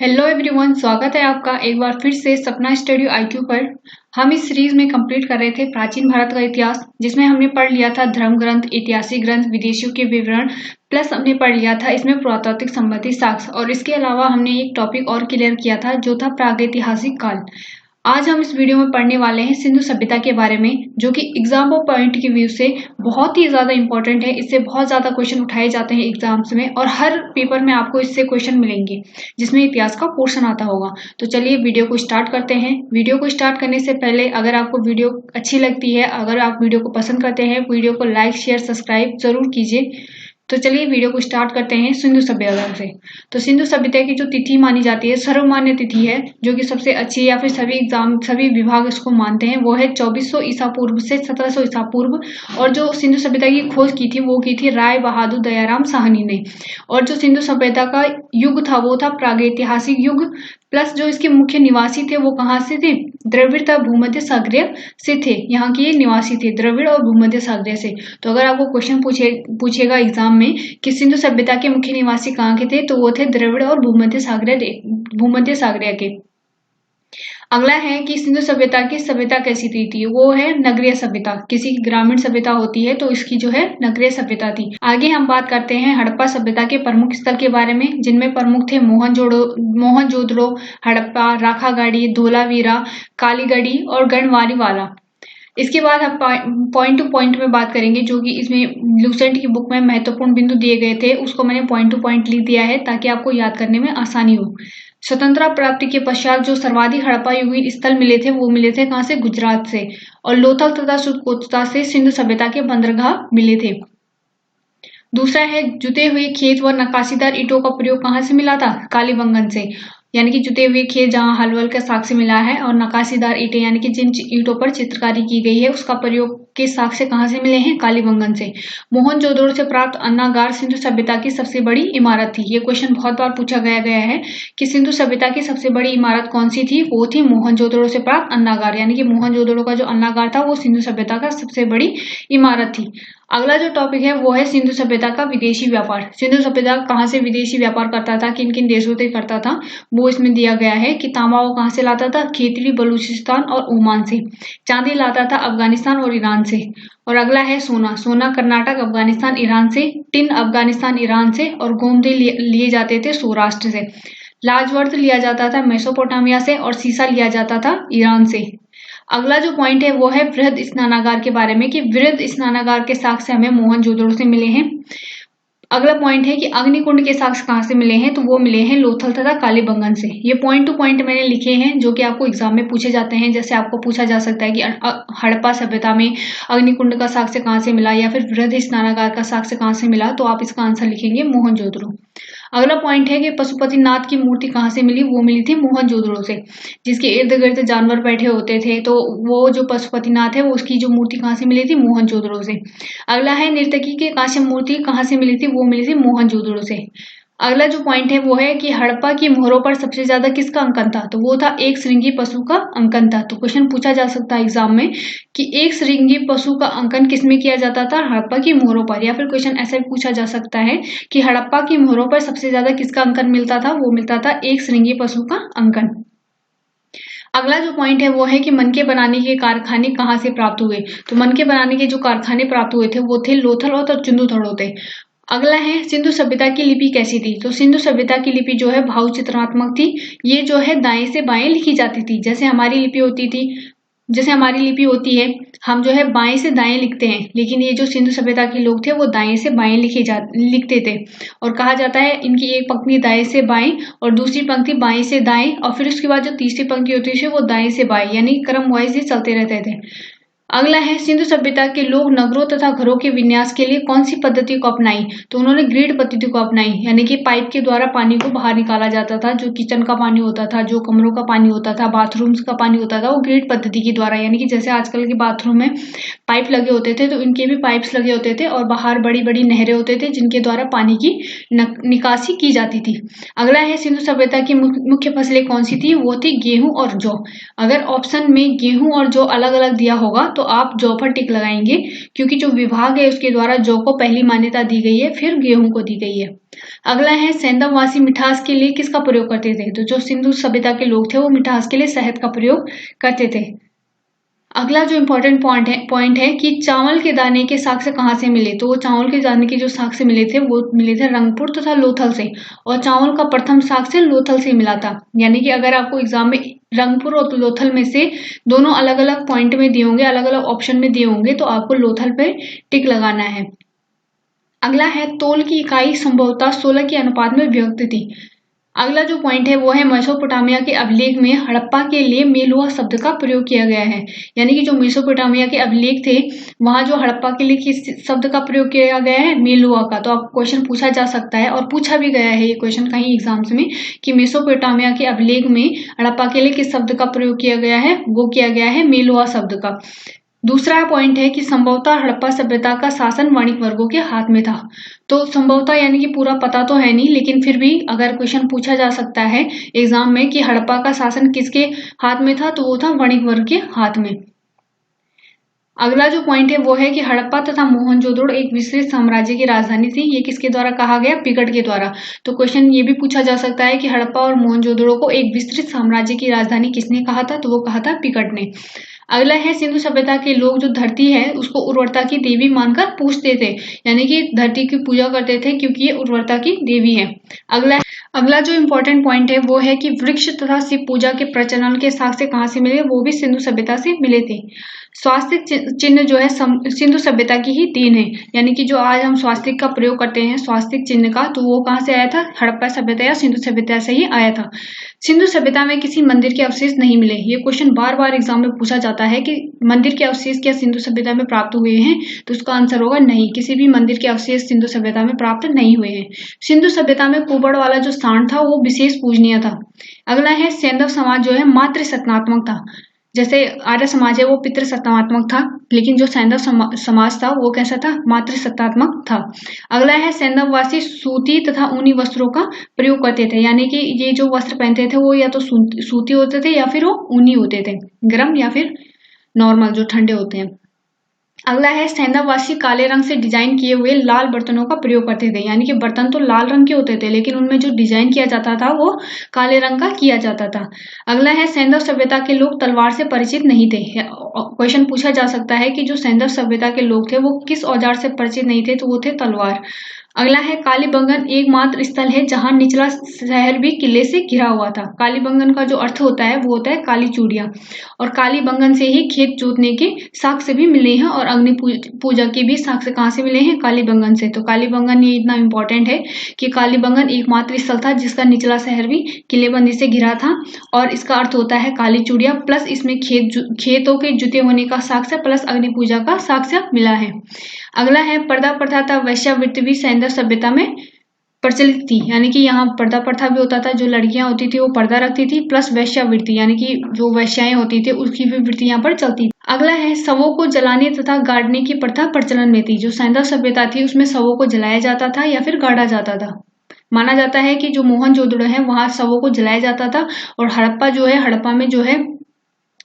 Hello everyone, स्वागत है आपका एक बार फिर से सपना स्टूडियो IQ पर। हम इस सीरीज में कंप्लीट कर रहे थे प्राचीन भारत का इतिहास, जिसमें हमने पढ़ लिया था धर्म ग्रंथ, ऐतिहासिक ग्रंथ, विदेशियों के विवरण, प्लस हमने पढ़ लिया था इसमें पुरातात्विक संबंधी साक्ष्य, और इसके अलावा हमने एक टॉपिक और क्लियर किया था जो था प्रागैतिहासिक काल। आज हम इस वीडियो में पढ़ने वाले हैं सिंधु सभ्यता के बारे में, जो कि एग्जाम पॉइंट की व्यू से बहुत ही ज्यादा इंपॉर्टेंट है। इससे बहुत ज्यादा क्वेश्चन उठाए जाते हैं एग्जाम्स में, और हर पेपर में आपको इससे क्वेश्चन मिलेंगे जिसमें इतिहास का पोर्शन आता होगा। तो चलिए वीडियो को स्टार्ट करते हैं। वीडियो को स्टार्ट करने से पहले अगर आपको वीडियो अच्छी लगती है, अगर आप वीडियो को पसंद करते हैं, वीडियो को लाइक शेयर सब्सक्राइब जरूर कीजिए। तो चलिए वीडियो को स्टार्ट करते हैं सिंधु सभ्यता से। तो सिंधु सभ्यता की जो तिथि मानी जाती है, सर्वमान्य तिथि है, जो कि सबसे अच्छी या फिर सभी विभाग इसको मानते हैं, वो है 2400 ईसा पूर्व से 1700 ईसा पूर्व। और जो सिंधु सभ्यता की खोज की थी वो की थी राय बहादुर दयाराम साहनी ने। और जो सिंधु सभ्यता का युग था वो था प्रागैतिहासिक युग। प्लस जो इसके मुख्य निवासी थे वो कहाँ से थे? द्रविड़ तथा भूमध्य सागरीय से थे। यहाँ के ये निवासी थे द्रविड़ और भूमध्य सागरीय से। तो अगर आपको क्वेश्चन पूछेगा एग्जाम में कि सिंधु सभ्यता के मुख्य निवासी कहाँ के थे, तो वो थे द्रविड़ और भूमध्य सागरीय के। अगला है कि सिंधु सभ्यता की सभ्यता कैसी थी? वो है नगरीय सभ्यता। किसी की ग्रामीण सभ्यता होती है तो इसकी जो है नगरीय सभ्यता थी। आगे हम बात करते हैं हड़प्पा सभ्यता के प्रमुख स्थल के बारे में, जिनमें प्रमुख थे मोहनजोदड़ो, हड़प्पा, राखागाड़ी, धोलावीरा, कालीगढ़ी और गढ़वाली वाला। इसके बाद हम पॉइंट टू पॉइंट में बात करेंगे, जो कि इसमें लूसेंट की बुक में महत्वपूर्ण बिंदु दिए गए थे, उसको मैंने पॉइंट टू पॉइंट लिख दिया है ताकि आपको याद करने में आसानी हो। स्वतंत्रता प्राप्ति के पश्चात जो सर्वाधिक हड़प्पा युगीन स्थल मिले थे वो मिले थे कहाँ से? गुजरात से। और लोथल तथा सुरकोता से सिंधु सभ्यता के बंदरगाह मिले थे। दूसरा है जुते हुए खेत व नक्काशीदार ईंटों का प्रयोग कहाँ से मिला था? कालीबंगन से। यानी कि जुते हुए खेत जहाँ हल का साक्ष्य मिला है, और नक्काशीदार ईंटें यानी कि जिन ईंटों पर चित्रकारी की गई है उसका प्रयोग के साक्ष्य कहाँ से मिले हैं? कालीबंगन से। मोहनजोदड़ो से प्राप्त अन्नागार सिंधु सभ्यता की सबसे बड़ी इमारत थी। ये क्वेश्चन बहुत बार पूछा गया है कि सिंधु सभ्यता की सबसे बड़ी इमारत कौन सी थी? वो थी मोहनजोदड़ो से प्राप्त अन्नागार। यानी कि मोहनजोदड़ो का जो अन्नागार था वो सिंधु सभ्यता का सबसे बड़ी इमारत थी। अगला जो टॉपिक है वो है सिंधु सभ्यता का विदेशी व्यापार। सिंधु सभ्यता कहाँ से विदेशी व्यापार करता था, किन किन देशों से करता था, वो इसमें दिया गया है कि तांबा वो कहाँ से लाता था? खेतड़ी, बलूचिस्तान और ओमान से। चांदी लाता था अफगानिस्तान और ईरान से। और अगला है सोना। सोना कर्नाटक, अफगानिस्तान, ईरान से। टिन अफगानिस्तान, ईरान से। और गोमती लिए जाते थे सौराष्ट्र से। लाजवर्द लिया जाता था मेसोपोटामिया से। और सीसा लिया जाता था ईरान से। अगला जो पॉइंट है वो है वृहद स्नानागार के बारे में, कि वृहद स्नानागार के साक्ष्य हमें मोहनजोदड़ो से मिले हैं। अगला पॉइंट है कि अग्निकुंड के साक्ष्य कहाँ से मिले हैं? तो वो मिले हैं लोथल तथा कालीबंगन से। ये पॉइंट टू पॉइंट मैंने लिखे हैं जो कि आपको एग्जाम में पूछे जाते हैं। जैसे आपको पूछा जा सकता है कि हड़प्पा सभ्यता में अग्निकुंड का साक्ष्य कहाँ से मिला, या फिर वृहद स्नानागार का साक्ष्य कहाँ से मिला, तो आप इसका आंसर लिखेंगे मोहनजोदड़ो। अगला पॉइंट है कि पशुपतिनाथ की मूर्ति कहाँ से मिली? वो मिली थी मोहनजोदड़ो से। जिसके इर्द गिर्द जानवर बैठे होते थे, तो वो जो पशुपतिनाथ है वो उसकी जो मूर्ति कहाँ से मिली थी? मोहनजोदड़ो से। अगला है नर्तकी के कांस्य मूर्ति कहाँ से मिली थी? वो मिली थी मोहनजोदड़ो से। अगला जो पॉइंट है वो है कि हड़प्पा की मोहरों पर सबसे ज्यादा किसका अंकन था? तो वो था एक श्रृंगी पशु का अंकन था। तो क्वेश्चन पूछा जा सकता है एग्जाम में कि एक श्रृंगी पशु का अंकन किसमें किया जाता था? हड़प्पा की मोहरों पर। या फिर क्वेश्चन ऐसा भी पूछा जा सकता है कि हड़प्पा की मोहरों पर सबसे ज्यादा किसका अंकन मिलता था? वो मिलता था एक श्रृंगी पशु का अंकन। अगला जो पॉइंट है वो है कि मनके बनाने के कारखाने कहाँ से प्राप्त हुए? तो मनके बनाने के जो कारखाने प्राप्त हुए थे वो थे लोथल और चुंदू थे। अगला है सिंधु सभ्यता की लिपि कैसी थी? तो सिंधु सभ्यता की लिपि जो है भाव चित्रात्मक थी। ये जो है दाएं से बाएं लिखी जाती थी। जैसे हमारी लिपि होती है, हम जो है बाएं से दाएं लिखते हैं, लेकिन ये जो सिंधु सभ्यता के लोग थे वो दाएं से बाएं लिखते थे। और कहा जाता है इनकी एक पंक्ति दाएं से बाएं और दूसरी पंक्ति बाएं से दाएं, और फिर उसके बाद जो तीसरी पंक्ति होती है वो दाएं से बाएं, यानी क्रम वाइज ये चलते रहते थे। अगला है सिंधु सभ्यता के लोग नगरों तथा घरों के विन्यास के लिए कौन सी पद्धति को अपनाई? तो उन्होंने ग्रिड पद्धति को अपनाई। यानी कि पाइप के द्वारा पानी को बाहर निकाला जाता था। जो किचन का पानी होता था, जो कमरों का पानी होता था, बाथरूम्स का पानी होता था, वो ग्रिड पद्धति के द्वारा, यानी कि जैसे आजकल के बाथरूम में पाइप लगे होते थे तो इनके भी पाइप्स लगे होते थे, और बाहर बड़ी बड़ी नहरें होते थे जिनके द्वारा पानी की निकासी की जाती थी। अगला है सिंधु सभ्यता की मुख्य फसलें कौन सी थी? वो थी गेहूं और जौ। अगर ऑप्शन में गेहूं और जौ अलग अलग दिया होगा तो आप जौ पर टिक लगाएंगे, क्योंकि जो विभाग है उसके द्वारा जौ को पहली मान्यता दी गई है, फिर गेहूं को दी गई है। अगला है सेंधववासी मिठास के लिए किसका प्रयोग करते थे? तो जो सिंधु सभ्यता के लोग थे वो मिठास के लिए शहद का प्रयोग करते थे। अगला जो इम्पोर्टेंट पॉइंट है कि चावल के दाने के साक्ष्य कहाँ से मिले? तो वो चावल के दाने के जो साक्ष्य मिले थे वो मिले थे रंगपुर तथा लोथल से, और चावल का प्रथम साक्ष्य लोथल से मिला था। यानी कि अगर आपको एग्जाम में रंगपुर और लोथल में से दोनों अलग अलग पॉइंट में दिए होंगे, अलग अलग ऑप्शन में दिए होंगे, तो आपको लोथल पे टिक लगाना है। अगला है तोल की इकाई संभवतः 16 के अनुपात में व्यक्त थी। अगला जो पॉइंट है वो है मेसोपोटामिया के अभिलेख में हड़प्पा के लिए मेलुआ शब्द का प्रयोग किया गया है। यानी कि जो मेसोपोटामिया के अभिलेख थे वहां जो हड़प्पा के लिए किस शब्द का प्रयोग किया गया है? मेलुआ का। तो आपको क्वेश्चन पूछा जा सकता है और पूछा भी गया है ये क्वेश्चन कहीं एग्जाम्स में कि मेसोपोटामिया के अभिलेख में हड़प्पा के लिए किस शब्द का प्रयोग किया गया है? वो किया गया है मेलुआ शब्द का। दूसरा पॉइंट है कि संभवतः हड़प्पा सभ्यता का शासन वाणिक वर्गों के हाथ में था। तो संभवतः यानी कि पूरा पता तो है नहीं, लेकिन फिर भी अगर क्वेश्चन पूछा जा सकता है एग्जाम में कि हड़प्पा का शासन किसके हाथ में था, तो वो था वाणिक वर्ग के हाथ में। अगला जो पॉइंट है वो है कि हड़प्पा तथा मोहनजोदड़ो एक विस्तृत साम्राज्य की राजधानी थी। ये किसके द्वारा कहा गया? पिकट के द्वारा। तो क्वेश्चन ये भी पूछा जा सकता है कि हड़प्पा और मोहनजोदड़ो को एक विस्तृत साम्राज्य की राजधानी किसने कहा था? तो वो कहा था पिकट ने। अगला है सिंधु सभ्यता के लोग जो धरती है उसको उर्वरता की देवी मानकर पूजते थे, यानी कि धरती की पूजा करते थे क्योंकि ये उर्वरता की देवी है। अगला जो इम्पोर्टेंट पॉइंट है वो है कि वृक्ष तथा शिव पूजा के प्रचलन के साक्ष्य कहाँ से मिले? वो भी सिंधु सभ्यता से मिले थे। स्वास्तिक चिन्ह जो है सिंधु सभ्यता की ही देन है। यानी कि जो आज हम स्वास्तिक का प्रयोग करते हैं स्वास्तिक चिन्ह का, तो वो कहाँ से आया था? हड़प्पा सभ्यता या सिंधु सभ्यता से ही आया था। सिंधु सभ्यता में किसी मंदिर के अवशेष नहीं मिले। ये क्वेश्चन बार बार एग्जाम में पूछा जाता है कि मंदिर के अवशेष क्या सिंधु सभ्यता में प्राप्त हुए हैं? तो उसका आंसर होगा नहीं, किसी भी मंदिर के अवशेष सिंधु सभ्यता में प्राप्त नहीं हुए हैं। सिंधु सभ्यता में कुबड़ वाला जो सांड था वो विशेष पूजनीय था। अगला है सैंधव समाज जो है मातृ सत्तात्मक था। जैसे आर्य समाज है वो पितृ सत्तात्मक था, लेकिन जो सैंधव समाज था वो कैसा था? मातृ सत्तात्मक था। अगला है सैंधववासी सूती तथा ऊनी वस्त्रों का प्रयोग करते थे। यानी कि ये जो वस्त्र पहनते थे वो या तो सूती होते थे या फिर वो ऊनी होते थे, गर्म या फिर नॉर्मल जो ठंडे होते हैं। अगला है सैंधववासी काले रंग से डिजाइन किए हुए लाल बर्तनों का प्रयोग करते थे। यानी कि बर्तन तो लाल रंग के होते थे लेकिन उनमें जो डिजाइन किया जाता था वो काले रंग का किया जाता था। अगला है सैंधव सभ्यता के लोग तलवार से परिचित नहीं थे। क्वेश्चन पूछा जा सकता है कि जो सैंधव सभ्यता के लोग थे वो किस औजार से परिचित नहीं थे? तो वो थे तलवार। अगला है कालीबंगन एकमात्र स्थल है जहां निचला शहर भी किले से घिरा हुआ था। कालीबंगन का जो अर्थ होता है वो होता है काली चूड़ियां, और कालीबंगन से ही खेत जोतने के साक्ष्य भी मिले हैं और अग्नि पूजा के भी साक्ष्य कहाँ से मिले हैं? कालीबंगन से। तो कालीबंगन ये इतना इंपॉर्टेंट है कि कालीबंगन एकमात्र स्थल था जिसका निचला शहर भी किलेबंदी से घिरा था, और इसका अर्थ होता है काली चूड़ियां, प्लस इसमें खेतों के जुते होने का साक्ष्य प्लस अग्नि पूजा का साक्ष्य मिला है। अगला है पर्दा प्रथा तथा वैश्यावृत्ति भी सैंधव सभ्यता में प्रचलित थी। यानी कि यहाँ पर्दा प्रथा भी होता था, जो लड़कियां होती थी वो पर्दा रखती थी, प्लस वैश्यावृत्ति यानी कि जो वैश्याएं होती थी उसकी भी वृत्ति यहाँ पर चलती थी। अगला है शवों को जलाने तथा गाड़ने की प्रथा प्रचलन में थी। जो सैंधव सभ्यता थी उसमें शवों को जलाया जाता था या फिर गाड़ा जाता था। माना जाता है कि जो मोहनजोदड़ो है वहां शवों को जलाया जाता था, और हड़प्पा में जो है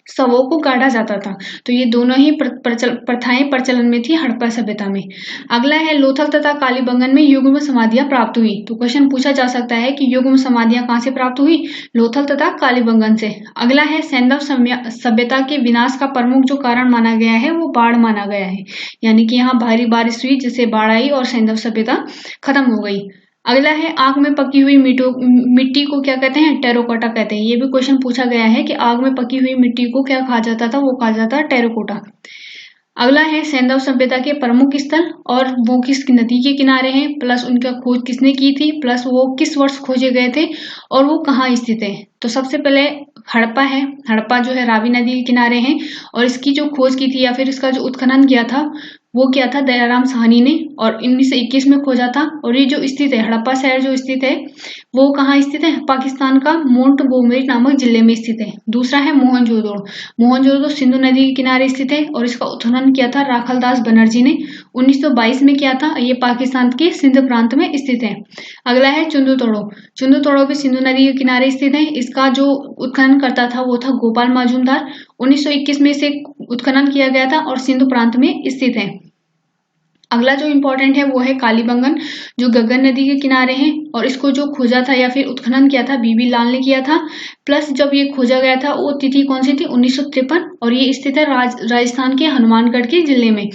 शवों को गाड़ा जाता था। तो ये दोनों ही प्रथाएं प्रचलन में थी हड़प्पा सभ्यता में। अगला है लोथल तथा कालीबंगन में युग्म समाधियां प्राप्त हुई। तो क्वेश्चन पूछा जा सकता है कि युग्म समाधियां कहाँ से प्राप्त हुई? लोथल तथा कालीबंगन से। अगला है सैंधव सभ्यता के विनाश का प्रमुख जो कारण माना गया है वो बाढ़ माना गया है। यानी कि यहाँ भारी बारिश हुई जिससे बाढ़ आई और सैंधव सभ्यता खत्म हो गई। अगला है आग में पकी हुई मिट्टी को क्या कहते हैं? टेराकोटा कहते हैं। ये भी क्वेश्चन पूछा गया है कि आग में पकी हुई मिट्टी को क्या कहा जाता था? वो कहा जाता है टेराकोटा। अगला है सैंधव सभ्यता के प्रमुख स्थल और वो किस नदी के किनारे हैं, प्लस उनका खोज किसने की थी, प्लस वो किस वर्ष खोजे गए थे और वो कहाँ स्थित है। तो सबसे पहले हड़प्पा है। हड़प्पा जो है रावी नदी के किनारे है, और इसकी जो खोज की थी या फिर इसका जो उत्खनन किया था वो किया था दयाराम साहनी ने, और 1921 में खोजा था। और ये जो स्थित है हड़प्पा शहर जो स्थित है वो कहाँ स्थित है? पाकिस्तान का मोंटगोमरी नामक जिले में स्थित है। दूसरा है मोहनजोदड़ो। मोहनजोदड़ो सिंधु नदी के किनारे स्थित है और इसका उत्खनन किया था राखलदास बनर्जी ने 1922 में किया था। ये पाकिस्तान के सिंध प्रांत में स्थित है। अगला है चुंदुतोड़ो। चुंदुतोड़ो भी सिंधु नदी के किनारे स्थित है। इसका जो उत्खनन करता था वो था गोपाल मजूमदार 1921 में इसे उत्खनन किया गया था और सिंधु प्रांत में स्थित है। अगला जो इम्पोर्टेंट है वो है कालीबंगन, जो गगन नदी के किनारे है, और इसको जो खोजा था या फिर उत्खनन किया था बीबी लाल ने किया था। प्लस जब ये खोजा गया था वो तिथि कौन सी थी, 1953, और ये स्थित है राजस्थान के हनुमानगढ़ के जिले में।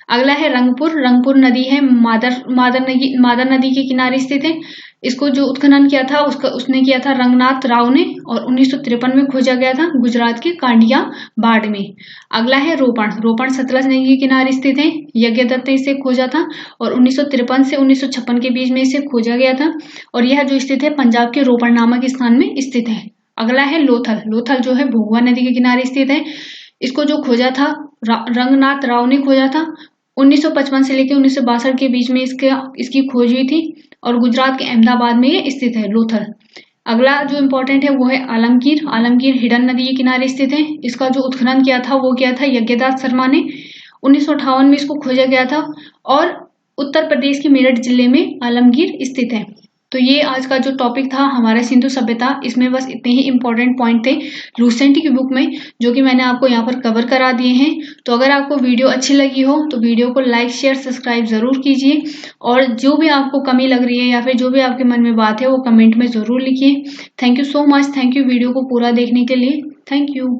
अगला है रंगपुर। रंगपुर नदी है मादर नदी के किनारे स्थित है। इसको जो उत्खनन किया था उसने किया था रंगनाथ राव ने, और 1953 में खोजा गया था गुजरात के कांडिया बाढ़ में। अगला है रोपण। रोपण सतलज नदी के किनारे स्थित है। यज्ञदत्त ने इसे खोजा था और 1953 से 1956 के बीच में इसे खोजा गया था, और यह जो स्थित है पंजाब के रोपण नामक स्थान में स्थित है। अगला है लोथल। लोथल जो है भभुआ नदी के किनारे स्थित है। इसको जो खोजा था रंगनाथ राव ने खोजा था। 1955 से लेकर 1962 के बीच में इसकी खोज हुई थी, और गुजरात के अहमदाबाद में ये स्थित है लोथल। अगला जो इम्पोर्टेंट है वो है आलमगीर। आलमगीर हिडन नदी के किनारे स्थित है। इसका जो उत्खनन किया था वो किया था यज्ञदास शर्मा ने। 1958 में इसको खोजा गया था, और उत्तर प्रदेश के मेरठ जिले में आलमगीर स्थित है। तो ये आज का जो टॉपिक था हमारा सिंधु सभ्यता, इसमें बस इतने ही इंपॉर्टेंट पॉइंट थे लूसेंट की बुक में, जो कि मैंने आपको यहाँ पर कवर करा दिए हैं। तो अगर आपको वीडियो अच्छी लगी हो तो वीडियो को लाइक शेयर सब्सक्राइब जरूर कीजिए, और जो भी आपको कमी लग रही है या फिर जो भी आपके मन में बात है वो कमेंट में जरूर लिखिए। Thank you so much. Thank you video को पूरा देखने के लिए। Thank you.